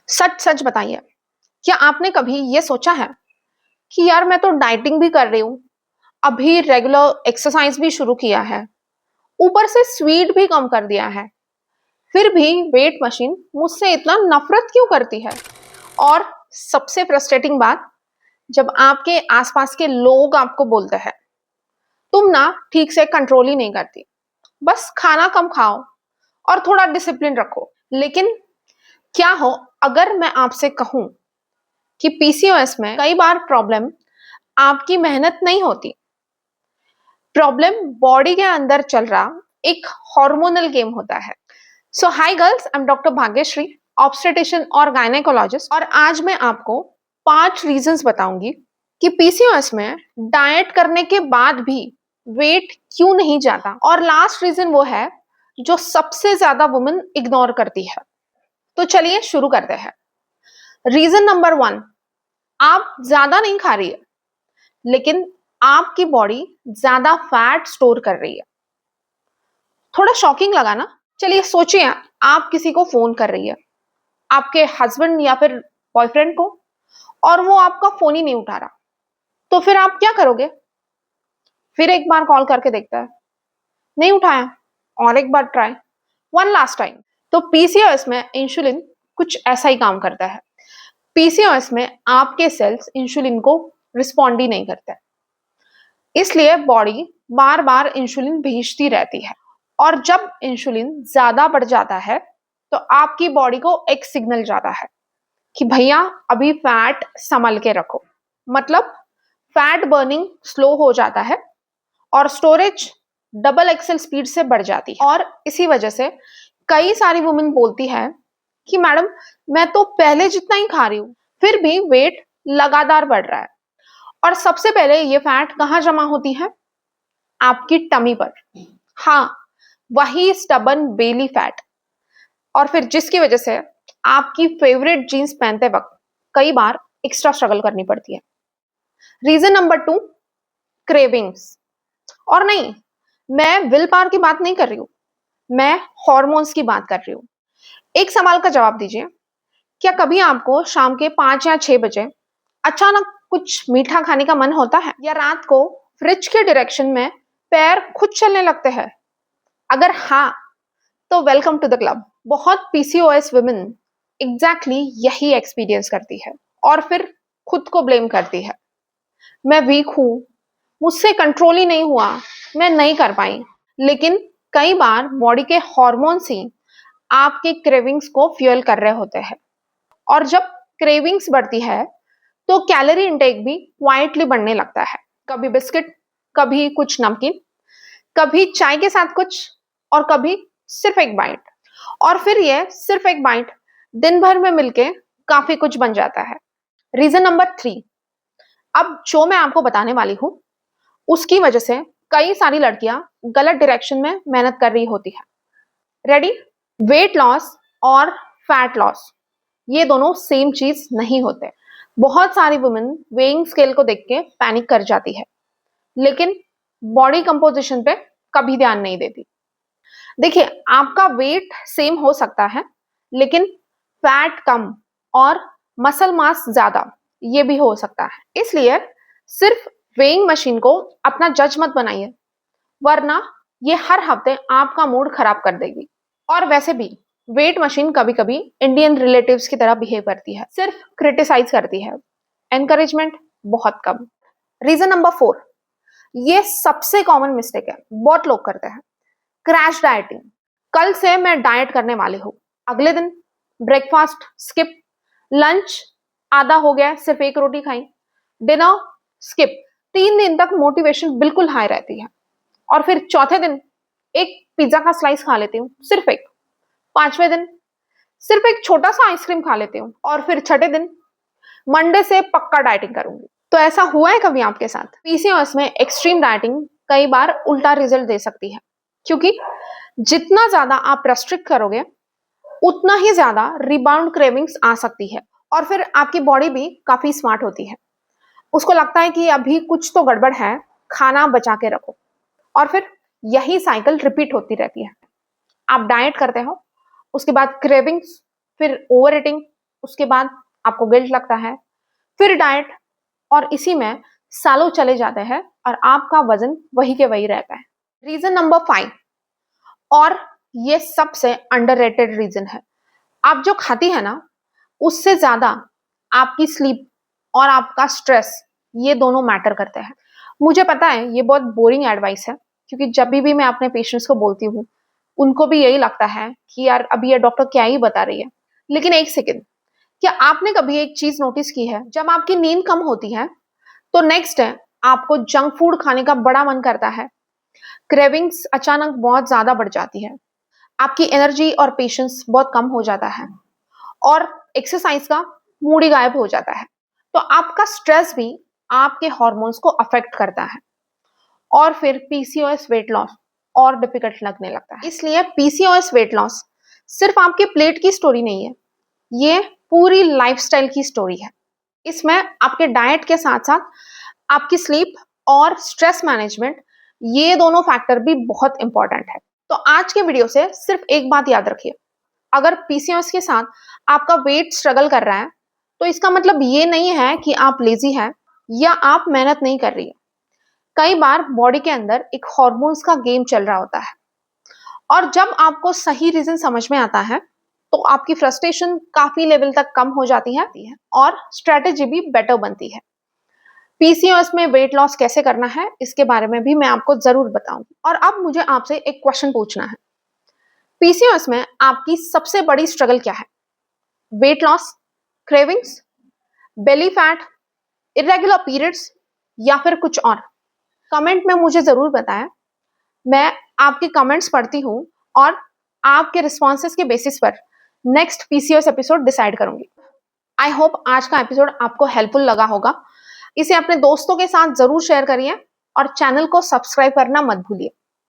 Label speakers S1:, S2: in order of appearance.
S1: सच सच बताइए, क्या आपने कभी ये सोचा है कि यार मैं तो डाइटिंग भी कर रही हूँ, अभी रेगुलर एक्सरसाइज भी शुरू किया है, ऊपर से स्वीट भी कम कर दिया है, फिर भी वेट मशीन मुझसे इतना नफरत क्यों करती है? और सबसे फ्रस्ट्रेटिंग बात, जब आपके आसपास के लोग आपको बोलते हैं तुम ना ठीक से कंट्रोल ही नहीं करती, बस खाना कम खाओ और थोड़ा डिसिप्लिन रखो। लेकिन क्या हो अगर मैं आपसे कहूं कि पीसीओएस में कई बार प्रॉब्लम आपकी मेहनत नहीं होती, प्रॉब्लम बॉडी के अंदर चल रहा एक हार्मोनल गेम होता है। So hi girls, I am doctor Bhagyashree, obstetrician और गायनेकोलॉजिस्ट, और आज मैं आपको 5 रीजंस बताऊंगी कि पीसीओएस में डाइट करने के बाद भी वेट क्यों नहीं जाता। और लास्ट रीजन वो है जो सबसे ज्यादा वुमेन इग्नोर करती है। तो चलिए शुरू करते हैं। रीजन नंबर 1, आप ज्यादा नहीं खा रही है, लेकिन आपकी बॉडी ज्यादा फैट स्टोर कर रही है। थोड़ा शॉकिंग लगा ना? चलिए सोचिए, आप किसी को फोन कर रही है, आपके हस्बैंड या फिर बॉयफ्रेंड को, और वो आपका फोन ही नहीं उठा रहा, तो फिर आप क्या करोगे? फिर एक बार कॉल करके देखता है, नहीं उठाया, और एक बार ट्राई, वन लास्ट टाइम। तो पीसीओएस में इंसुलिन कुछ ऐसा ही काम करता है। पीसीओएस में आपके सेल्स इंसुलिन को रिस्पॉन्ड ही नहीं करते, इसलिए बॉडी बार बार इंसुलिन भेजती रहती है। और जब इंसुलिन ज्यादा बढ़ जाता है तो आपकी बॉडी को एक सिग्नल जाता है कि भैया अभी फैट संभल के रखो। मतलब फैट बर्निंग स्लो हो जाता है और स्टोरेज डबल एक्सेल स्पीड से बढ़ जाती है। और इसी वजह से कई सारी वुमेन बोलती है कि मैडम मैं तो पहले जितना ही खा रही हूँ, फिर भी वेट लगातार बढ़ रहा है। और सबसे पहले ये फैट कहाँ जमा होती है? आपकी टमी पर। हाँ, वही स्टबन बेली फैट। और फिर जिसकी वजह से आपकी फेवरेट जीन्स पहनते वक्त कई बार एक्स्ट्रा स्ट्रगल करनी पड़ती है। Reason number 2, cravings. और नहीं, मैं विल पावर की बात नहीं कर रही हूं, मैं हॉर्मोन्स की बात कर रही हूं। एक सवाल का जवाब दीजिए, क्या कभी आपको शाम के 5 या 6 बजे अचानक कुछ मीठा खाने का मन होता है, या रात को फ्रिज के डायरेक्शन में पैर खुद चलने लगते हैं? अगर हाँ, तो वेलकम टू द क्लब। बहुत पीसीओएस वुमेन एग्जैक्टली यही एक्सपीरियंस करती है और फिर खुद को ब्लेम करती है, मैं वीक हूं, मुझसे कंट्रोल ही नहीं हुआ, मैं नहीं कर पाई। लेकिन कई बार बॉडी के हॉर्मोन्स ही आपके क्रेविंग्स को फ्यूल कर रहे होते हैं। और जब क्रेविंग्स बढ़ती है तो कैलोरी इंटेक भी क्वाइटली बढ़ने लगता है। कभी बिस्किट, कभी कुछ नमकीन, कभी चाय के साथ कुछ, और कभी सिर्फ एक बाइट। और फिर ये सिर्फ एक बाइट दिन भर में मिलके काफी कुछ बन जाता है। रीजन नंबर 3, अब जो मैं आपको बताने वाली हूं उसकी वजह से कई सारी लड़कियां गलत डायरेक्शन में मेहनत कर रही होती है। रेडी? वेट लॉस और फैट लॉस ये दोनों सेम चीज नहीं होते। बहुत सारी वुमेन वेइंग स्केल को देख के पैनिक कर जाती है, लेकिन बॉडी कंपोजिशन पे कभी ध्यान नहीं देती। देखिए, आपका वेट सेम हो सकता है, लेकिन फैट कम और मसल मास ज्यादा ये भी हो सकता है। इसलिए सिर्फ वेइंग मशीन को अपना जज मत बनाइए, वरना ये हर हफ्ते आपका मूड खराब कर देगी। और वैसे भी वेट मशीन कभी कभी इंडियन रिलेटिव्स की तरह बिहेव करती है, सिर्फ क्रिटिसाइज करती है, एनकरेजमेंट बहुत कम। रीजन नंबर 4, ये सबसे कॉमन मिस्टेक है, बहुत लोग करते हैं, क्रैश डाइटिंग। कल से मैं डाइट करने वाली हूँ, अगले दिन ब्रेकफास्ट स्किप, लंच आधा हो गया सिर्फ एक रोटी खाई, डिनर स्किप। 3 दिन तक मोटिवेशन बिल्कुल हाई रहती है, और फिर चौथे दिन एक पिज्जा का स्लाइस खा लेती हूँ, सिर्फ एक। 5वें दिन सिर्फ एक छोटा सा आइसक्रीम खा लेती हूँ, और फिर छठे दिन मंडे से पक्का डाइटिंग करूंगी। तो ऐसा हुआ है कभी आपके साथ? पीसीओएस में एक्सट्रीम डाइटिंग कई बार उल्टा रिजल्ट दे सकती है, क्योंकि जितना ज्यादा आप रेस्ट्रिक्ट करोगे उतना ही ज्यादा रिबाउंड क्रेविंग्स आ सकती है। और फिर आपकी बॉडी भी काफी स्मार्ट होती है, उसको लगता है कि अभी कुछ तो गड़बड़ है, खाना बचा के रखो। और फिर यही साइकिल रिपीट होती रहती है। आप डाइट करते हो, उसके बाद क्रेविंग्स, फिर ओवर ईटिंग, उसके बाद आपको गिल्ट लगता है, फिर डाइट, और इसी में सालों चले जाते हैं और आपका वजन वही के वही रहता है। रीजन नंबर 5, और ये सबसे अंडररेटेड रीजन है, आप जो खाती है ना उससे ज्यादा आपकी स्लीप और आपका स्ट्रेस, ये दोनों मैटर करते हैं। मुझे पता है ये बहुत बोरिंग एडवाइस है, क्योंकि जब भी मैं अपने पेशेंट्स को बोलती हूँ उनको भी यही लगता है कि यार अभी ये डॉक्टर क्या ही बता रही है। लेकिन एक सेकेंड, क्या आपने कभी एक चीज नोटिस की है, जब आपकी नींद कम होती है तो नेक्स्ट डे आपको जंक फूड खाने का बड़ा मन करता है, क्रेविंग्स अचानक बहुत ज्यादा बढ़ जाती है, आपकी एनर्जी और पेशेंस बहुत कम हो जाता है, और एक्सरसाइज का मूड ही गायब हो जाता है। तो आपका स्ट्रेस भी आपके हार्मोन्स को अफेक्ट करता है, और फिर पीसीओएस वेट लॉस और डिफिकल्ट लगने लगता है। इसलिए पीसीओएस वेट लॉस सिर्फ आपके प्लेट की स्टोरी नहीं है, ये पूरी लाइफस्टाइल की स्टोरी है। इसमें आपके डाइट के साथ साथ आपकी स्लीप और स्ट्रेस मैनेजमेंट, ये दोनों फैक्टर भी बहुत इंपॉर्टेंट है। तो आज के वीडियो से सिर्फ एक बात याद रखिए, अगर पीसीओएस के साथ आपका वेट स्ट्रगल कर रहा है तो इसका मतलब ये नहीं है कि आप लेजी हैं या आप मेहनत नहीं कर रही है। कई बार बॉडी के अंदर एक हॉर्मोन्स का गेम चल रहा होता है, और जब आपको सही रीजन समझ में आता है तो आपकी फ्रस्ट्रेशन काफी लेवल तक कम हो जाती है और स्ट्रेटेजी भी बेटर बनती है। पीसीओएस में वेट लॉस कैसे करना है इसके बारे में भी मैं आपको जरूर बताऊंगी। और अब मुझे आपसे एक क्वेश्चन पूछना है, पीसीओएस में आपकी सबसे बड़ी स्ट्रगल क्या है? Weight loss, cravings, belly fat, irregular periods, या फिर कुछ और? कमेंट में मुझे जरूर बताएं, मैं आपके कमेंट्स पढ़ती हूँ और आपके रिस्पॉन्सेस के बेसिस पर नेक्स्ट पीसीओएस एपिसोड डिसाइड करूंगी। आई होप आज का एपिसोड आपको हेल्पफुल लगा होगा। इसे अपने दोस्तों के साथ जरूर शेयर करिए और चैनल को सब्सक्राइब करना मत भूलिए।